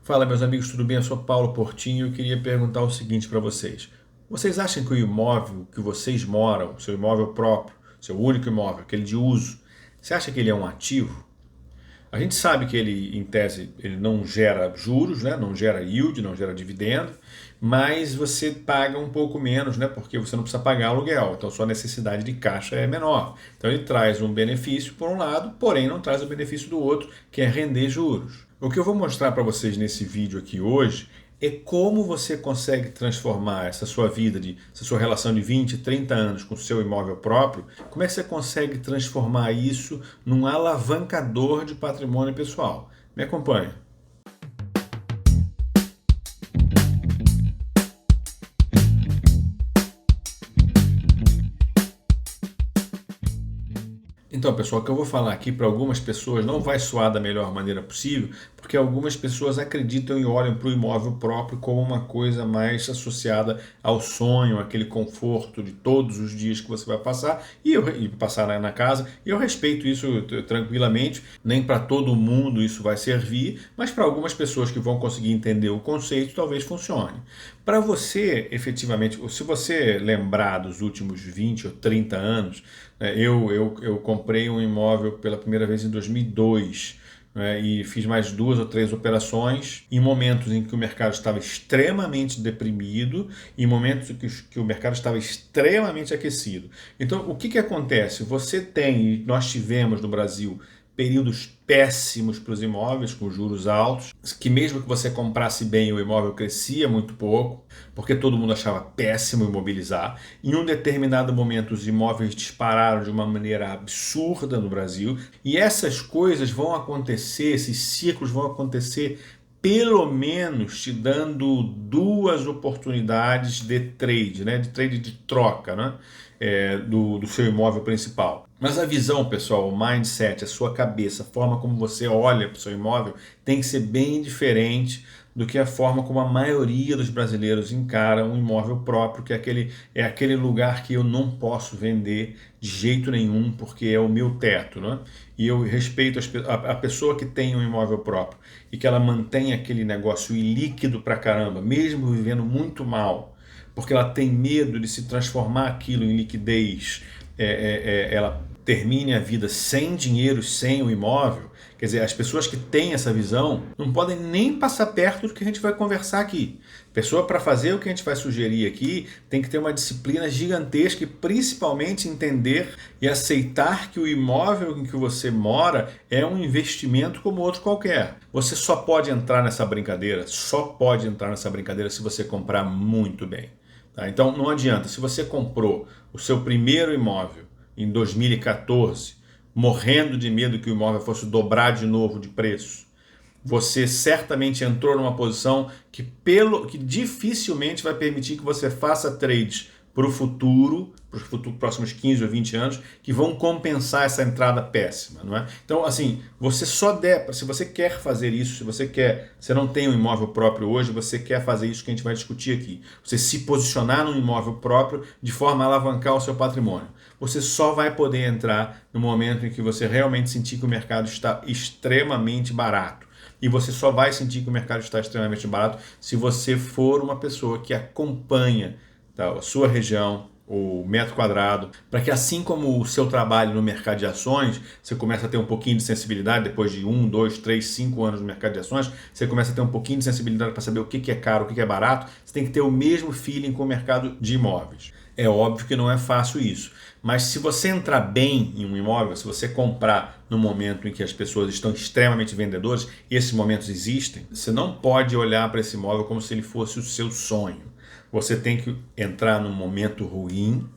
Fala, meus amigos, tudo bem? Eu sou Paulo Portinho e eu queria perguntar o seguinte para vocês. Vocês acham que o imóvel que vocês moram, seu imóvel próprio, seu único imóvel, aquele de uso, você acha que ele é um ativo? A gente sabe que ele, em tese, ele não gera juros, né? Não gera yield, não gera dividendo, mas você paga um pouco menos, né? Porque você não precisa pagar aluguel, então sua necessidade de caixa é menor. Então ele traz um benefício por um lado, porém não traz o benefício do outro, que é render juros. O que eu vou mostrar para vocês nesse vídeo aqui hoje é como você consegue transformar essa sua vida, essa sua relação de 20, 30 anos com o seu imóvel próprio, como é que você consegue transformar isso num alavancador de patrimônio pessoal. Me acompanha. Então, pessoal, o que eu vou falar aqui para algumas pessoas não vai soar da melhor maneira possível, porque algumas pessoas acreditam e olham para o imóvel próprio como uma coisa mais associada ao sonho, aquele conforto de todos os dias que você vai passar e passar na casa. E eu respeito isso tranquilamente, nem para todo mundo isso vai servir, mas para algumas pessoas que vão conseguir entender o conceito, talvez funcione. Para você, efetivamente, se você lembrar dos últimos 20 ou 30 anos, eu comprei um imóvel pela primeira vez em 2002, né, e fiz mais 2 ou 3 operações em momentos em que o mercado estava extremamente deprimido e em momentos em que o mercado estava extremamente aquecido. Então, o que acontece? Você tem, e nós tivemos no Brasil, períodos péssimos para os imóveis, com juros altos, que mesmo que você comprasse bem, o imóvel crescia muito pouco, porque todo mundo achava péssimo imobilizar. Em um determinado momento, os imóveis dispararam de uma maneira absurda no Brasil, e essas coisas vão acontecer, esses ciclos vão acontecer pelo menos te dando 2 oportunidades de trade, né? De trade de troca, né? Do seu imóvel principal. Mas a visão, pessoal, o mindset, a sua cabeça, a forma como você olha para o seu imóvel tem que ser bem diferente do que a forma como a maioria dos brasileiros encara um imóvel próprio, que é aquele lugar que eu não posso vender de jeito nenhum, porque é o meu teto, né? E eu respeito a pessoa que tem um imóvel próprio e que ela mantém aquele negócio ilíquido pra caramba, mesmo vivendo muito mal, porque ela tem medo de se transformar aquilo em liquidez, ela termine a vida sem dinheiro, sem o imóvel. Quer dizer, as pessoas que têm essa visão não podem nem passar perto do que a gente vai conversar aqui. Pessoa, para fazer o que a gente vai sugerir aqui, tem que ter uma disciplina gigantesca e principalmente entender e aceitar que o imóvel em que você mora é um investimento como outro qualquer. Você só pode entrar nessa brincadeira, se você comprar muito bem. Tá? Então não adianta, se você comprou o seu primeiro imóvel em 2014, morrendo de medo que o imóvel fosse dobrar de novo de preço, você certamente entrou numa posição que dificilmente vai permitir que você faça trades para o futuro, para os próximos 15 ou 20 anos, que vão compensar essa entrada péssima, não é? Então, assim, se você quer fazer isso, você não tem um imóvel próprio hoje, você quer fazer isso que a gente vai discutir aqui, você se posicionar num imóvel próprio de forma a alavancar o seu patrimônio. Você só vai poder entrar no momento em que você realmente sentir que o mercado está extremamente barato. E você só vai sentir que o mercado está extremamente barato se você for uma pessoa que acompanha, tá, a sua região, o metro quadrado, para que assim como o seu trabalho no mercado de ações, você começa a ter um pouquinho de sensibilidade, depois de 1, 2, 3, 5 anos no mercado de ações, você começa a ter um pouquinho de sensibilidade para saber o que é caro, o que é barato, você tem que ter o mesmo feeling com o mercado de imóveis. É óbvio que não é fácil isso, mas se você entrar bem em um imóvel, se você comprar no momento em que as pessoas estão extremamente vendedoras, e esses momentos existem, você não pode olhar para esse imóvel como se ele fosse o seu sonho. Você tem que entrar num momento ruim,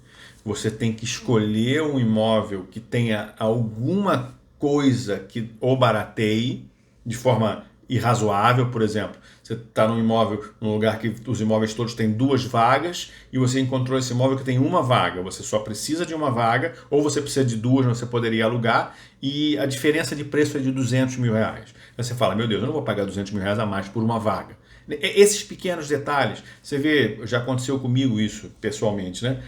você tem que escolher um imóvel que tenha alguma coisa que o barateie de forma irrazoável. Por exemplo, você está num imóvel, num lugar que os imóveis todos têm 2 vagas e você encontrou esse imóvel que tem 1 vaga. Você só precisa de 1 vaga, ou você precisa de 2, você poderia alugar, e a diferença de preço é de 200 mil reais. Aí você fala, meu Deus, eu não vou pagar 200 mil reais a mais por 1 vaga. Esses pequenos detalhes, você vê, já aconteceu comigo isso pessoalmente, né?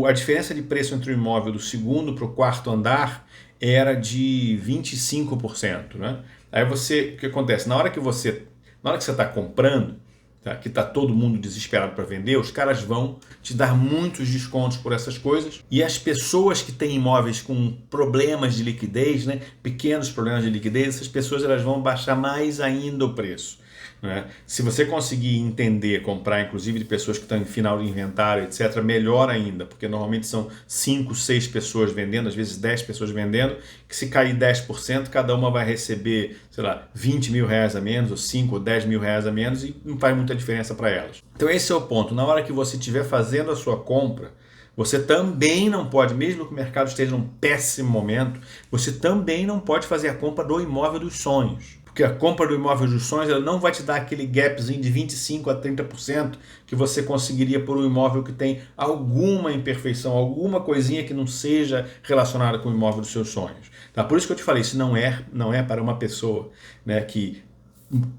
A diferença de preço entre o imóvel do 2º para o 4º andar era de 25%, né? Aí o que acontece? Na hora que você Na hora que você está comprando, tá, que está todo mundo desesperado para vender, os caras vão te dar muitos descontos por essas coisas. E as pessoas que têm imóveis com problemas de liquidez, né, pequenos problemas de liquidez, essas pessoas elas vão baixar mais ainda o preço. Né? Se você conseguir entender, comprar inclusive de pessoas que estão em final de inventário, etc., melhor ainda, porque normalmente são 5, 6 pessoas vendendo, às vezes 10 pessoas vendendo, que se cair 10%, cada uma vai receber, sei lá, 20 mil reais a menos, ou 5 ou 10 mil reais a menos, e não faz muita diferença para elas. Então esse é o ponto. Na hora que você estiver fazendo a sua compra, você também não pode, mesmo que o mercado esteja num péssimo momento, você também não pode fazer a compra do imóvel dos sonhos. Porque a compra do imóvel dos sonhos ela não vai te dar aquele gapzinho de 25% a 30% que você conseguiria por um imóvel que tem alguma imperfeição, alguma coisinha que não seja relacionada com o imóvel dos seus sonhos. Tá? Por isso que eu te falei, isso não é para uma pessoa, né, que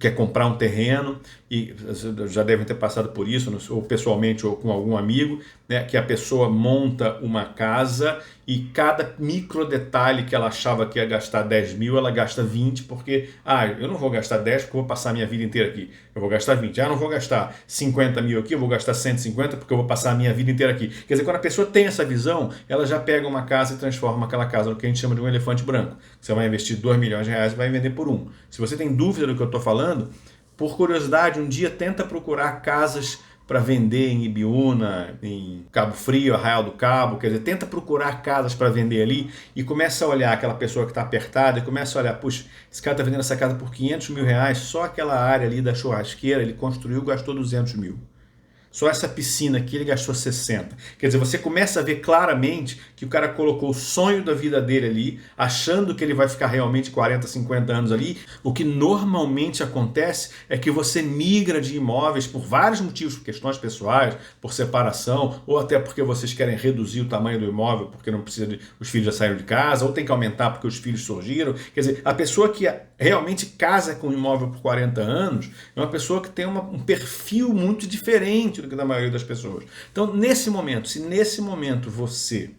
quer comprar um terreno, e já devem ter passado por isso, ou pessoalmente ou com algum amigo, né, que a pessoa monta uma casa e cada micro detalhe que ela achava que ia gastar 10 mil, ela gasta 20, porque, eu não vou gastar 10 porque eu vou passar a minha vida inteira aqui, eu vou gastar 20. Eu não vou gastar 50 mil aqui, eu vou gastar 150 porque eu vou passar a minha vida inteira aqui. Quer dizer, quando a pessoa tem essa visão, ela já pega uma casa e transforma aquela casa no que a gente chama de um elefante branco. Você vai investir 2 milhões de reais e vai vender por 1. Se você tem dúvida do que eu estou falando, por curiosidade, um dia tenta procurar casas para vender em Ibiúna, em Cabo Frio, Arraial do Cabo, quer dizer, tenta procurar casas para vender ali e começa a olhar aquela pessoa que está apertada e começa a olhar, puxa, esse cara está vendendo essa casa por 500 mil reais, só aquela área ali da churrasqueira ele construiu, gastou 200 mil. Só essa piscina aqui ele gastou 60. Quer dizer, você começa a ver claramente que o cara colocou o sonho da vida dele ali, achando que ele vai ficar realmente 40, 50 anos ali. O que normalmente acontece é que você migra de imóveis por vários motivos, por questões pessoais, por separação, ou até porque vocês querem reduzir o tamanho do imóvel porque não precisa os filhos já saíram de casa, ou tem que aumentar porque os filhos surgiram. Quer dizer, a pessoa que realmente casa com um imóvel por 40 anos é uma pessoa que tem um perfil muito diferente do que da maioria das pessoas. Então, se nesse momento você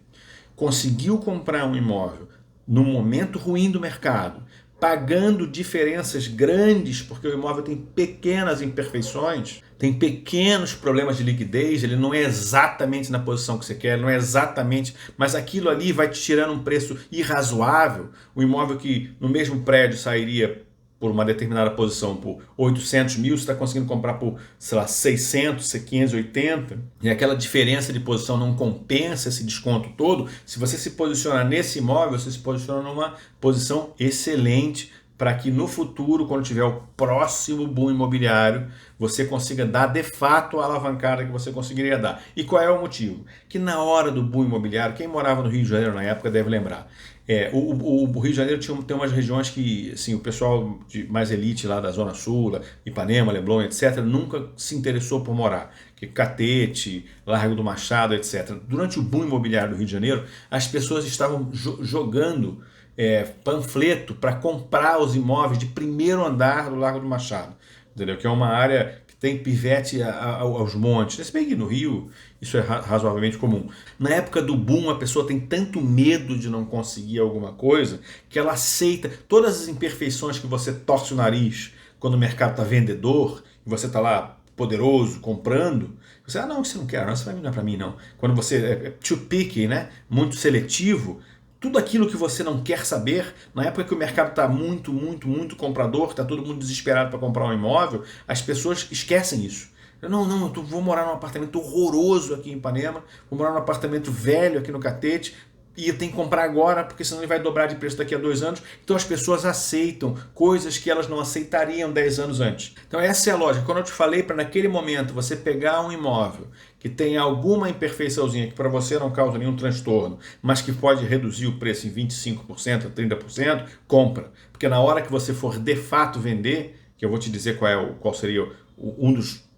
conseguiu comprar um imóvel num momento ruim do mercado, pagando diferenças grandes, porque o imóvel tem pequenas imperfeições, tem pequenos problemas de liquidez, ele não é exatamente na posição que você quer, não é exatamente, mas aquilo ali vai te tirando um preço irrazoável, um imóvel que no mesmo prédio sairia por uma determinada posição por 800 mil, você está conseguindo comprar por, sei lá, 600, 580, e aquela diferença de posição não compensa esse desconto todo. Se você se posicionar nesse imóvel, você se posiciona numa posição excelente para que no futuro, quando tiver o próximo boom imobiliário, você consiga dar de fato a alavancada que você conseguiria dar. E qual é o motivo? Que na hora do boom imobiliário, quem morava no Rio de Janeiro na época deve lembrar, o Rio de Janeiro tem umas regiões que assim, o pessoal de mais elite lá da Zona Sul, Ipanema, Leblon, etc., nunca se interessou por morar. Que Catete, Largo do Machado, etc. Durante o boom imobiliário do Rio de Janeiro, as pessoas estavam jogando panfleto para comprar os imóveis de primeiro andar do Largo do Machado, entendeu? Que é uma área que tem pivete aos montes. Se bem que no Rio isso é razoavelmente comum. Na época do boom, a pessoa tem tanto medo de não conseguir alguma coisa que ela aceita todas as imperfeições que você torce o nariz quando o mercado está vendedor e você está lá poderoso, comprando. Você, não, você não quer, não, isso não é para mim, não. Quando você é too picky, né? Muito seletivo, tudo aquilo que você não quer saber, na época que o mercado está muito comprador, está todo mundo desesperado para comprar um imóvel, as pessoas esquecem isso. Não, eu vou morar num apartamento horroroso aqui em Ipanema, vou morar num apartamento velho aqui no Catete, e eu tenho que comprar agora, porque senão ele vai dobrar de preço daqui a 2 anos. Então as pessoas aceitam coisas que elas não aceitariam 10 anos antes. Então essa é a lógica. Quando eu te falei para naquele momento você pegar um imóvel que tem alguma imperfeiçãozinha que para você não causa nenhum transtorno, mas que pode reduzir o preço em 25% a 30%, compra. Porque na hora que você for de fato vender, que eu vou te dizer qual seria um dos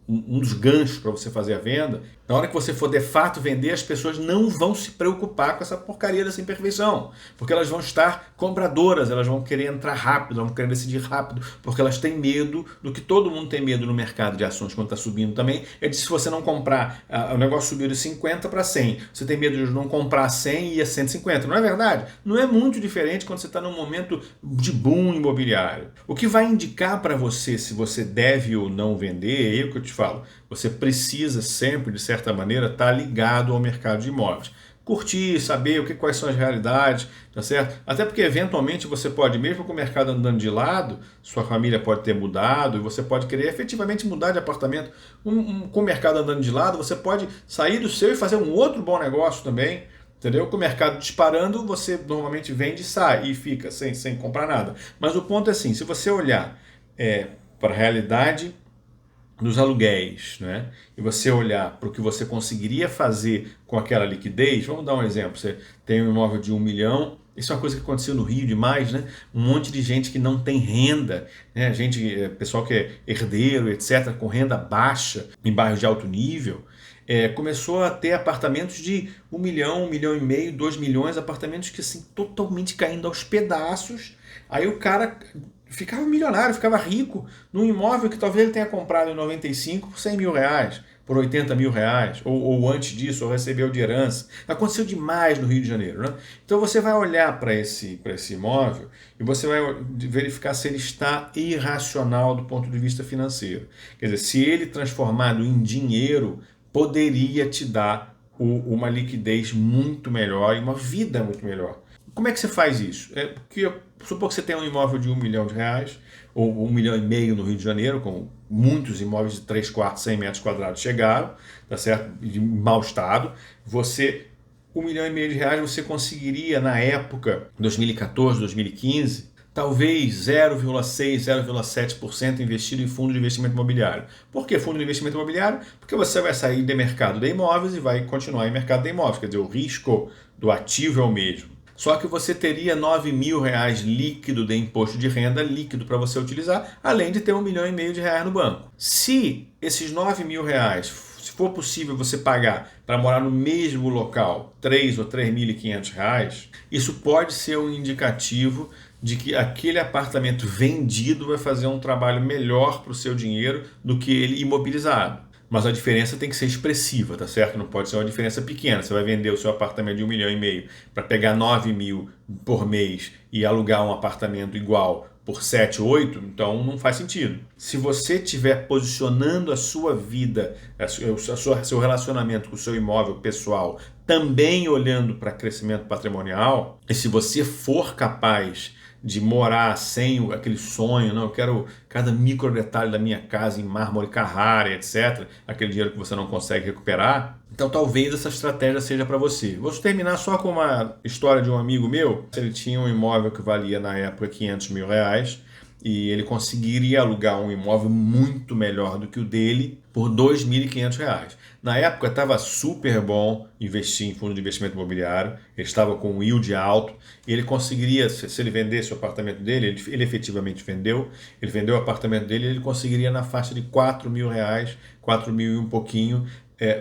um dos ganchos para você fazer a venda, na hora que você for de fato vender, as pessoas não vão se preocupar com essa porcaria dessa imperfeição, porque elas vão estar compradoras, elas vão querer entrar rápido, elas vão querer decidir rápido, porque elas têm medo do que todo mundo tem medo no mercado de ações quando está subindo também, é de se você não comprar, o negócio subiu de 50 para 100, você tem medo de não comprar 100 e a 150, não é verdade? Não é muito diferente quando você está num momento de boom imobiliário. O que vai indicar para você se você deve ou não vender, é o que eu te falo, você precisa sempre, de certa maneira, estar ligado ao mercado de imóveis. Curtir, saber quais são as realidades, tá certo? Até porque, eventualmente, você pode, mesmo com o mercado andando de lado, sua família pode ter mudado e você pode querer efetivamente mudar de apartamento. Com o mercado andando de lado, você pode sair do seu e fazer um outro bom negócio também, entendeu? Com o mercado disparando, você normalmente vende e sai e fica sem comprar nada. Mas o ponto é assim, se você olhar para a realidade dos aluguéis, né? E você olhar para o que você conseguiria fazer com aquela liquidez, vamos dar um exemplo, você tem um imóvel de 1 milhão, isso é uma coisa que aconteceu no Rio demais, né? Um monte de gente que não tem renda, né? Pessoal que é herdeiro, etc., com renda baixa, em bairros de alto nível, começou a ter apartamentos de 1 milhão e meio, 2 milhões, apartamentos que assim, totalmente caindo aos pedaços. Aí o cara ficava milionário, ficava rico num imóvel que talvez ele tenha comprado em 95 por 100 mil reais, por 80 mil reais, ou antes disso, ou recebeu de herança. Aconteceu demais no Rio de Janeiro, né? Então você vai olhar para esse imóvel e você vai verificar se ele está irracional do ponto de vista financeiro. Quer dizer, se ele transformado em dinheiro poderia te dar uma liquidez muito melhor e uma vida muito melhor. Como é que você faz isso? Supor que você tem um imóvel de 1 milhão de reais, ou 1 milhão e meio no Rio de Janeiro, com muitos imóveis de 3 quartos, 100 metros quadrados chegaram, tá certo? De mau estado. 1 milhão e meio de reais, você conseguiria, na época, 2014, 2015, talvez 0,6%, 0,7% investido em fundo de investimento imobiliário. Por que fundo de investimento imobiliário? Porque você vai sair do mercado de imóveis e vai continuar em mercado de imóveis, quer dizer, o risco do ativo é o mesmo. Só que você teria 9 mil reais líquido de imposto de renda líquido para você utilizar, além de ter 1 milhão e meio de reais no banco. Se esses 9 mil reais, se for possível você pagar para morar no mesmo local, 3 ou 3.500 reais, isso pode ser um indicativo de que aquele apartamento vendido vai fazer um trabalho melhor para o seu dinheiro do que ele imobilizado. Mas a diferença tem que ser expressiva, tá certo? Não pode ser uma diferença pequena. Você vai vender o seu apartamento de 1 milhão e meio para pegar 9 mil por mês e alugar um apartamento igual por 7, 8, então não faz sentido. Se você estiver posicionando a sua vida, seu relacionamento com o seu imóvel pessoal, também olhando para crescimento patrimonial, e se você for capaz de morar sem aquele sonho, não, eu quero cada micro detalhe da minha casa em mármore Carrara, etc., aquele dinheiro que você não consegue recuperar, então talvez essa estratégia seja para você. Vou terminar só com uma história de um amigo meu. Ele tinha um imóvel que valia na época 500 mil reais e ele conseguiria alugar um imóvel muito melhor do que o dele por 2.500 reais. Na época estava super bom investir em fundo de investimento imobiliário, ele estava com um yield alto, e ele conseguiria, se ele vendesse o apartamento dele, ele efetivamente vendeu, ele vendeu o apartamento dele, ele conseguiria na faixa de 4 mil reais, 4 mil e um pouquinho,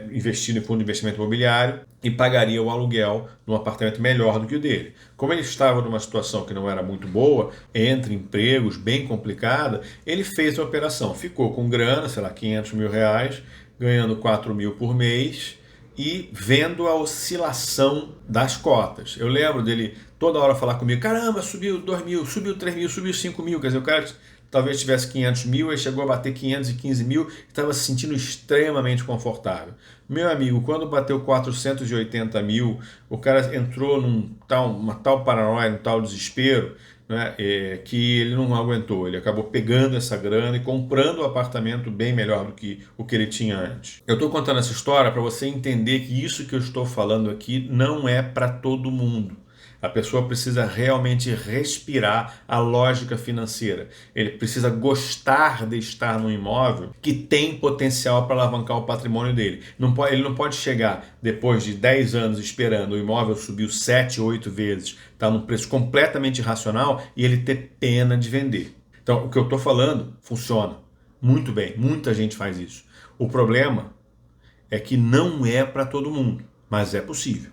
investido em fundo de investimento imobiliário e pagaria o aluguel num apartamento melhor do que o dele. Como ele estava numa situação que não era muito boa, entre empregos, bem complicada, ele fez a operação, ficou com grana, sei lá, 500 mil reais, ganhando 4 mil por mês e vendo a oscilação das cotas. Eu lembro dele toda hora falar comigo, caramba, subiu 2 mil, subiu 3 mil, subiu 5 mil, quer dizer, o cara talvez tivesse 500 mil, ele chegou a bater 515 mil, estava se sentindo extremamente confortável. Meu amigo, quando bateu 480 mil, o cara entrou uma tal paranoia, um tal desespero, né, que ele não aguentou. Ele acabou pegando essa grana e comprando um apartamento bem melhor do que o que ele tinha antes. Eu estou contando essa história para você entender que isso que eu estou falando aqui não é para todo mundo. A pessoa precisa realmente respirar a lógica financeira. Ele precisa gostar de estar num imóvel que tem potencial para alavancar o patrimônio dele. Ele não pode chegar depois de 10 anos esperando o imóvel subiu 7, 8 vezes, está num preço completamente irracional e ele ter pena de vender. Então, o que eu estou falando funciona. Muito bem, muita gente faz isso. O problema é que não é para todo mundo, mas é possível.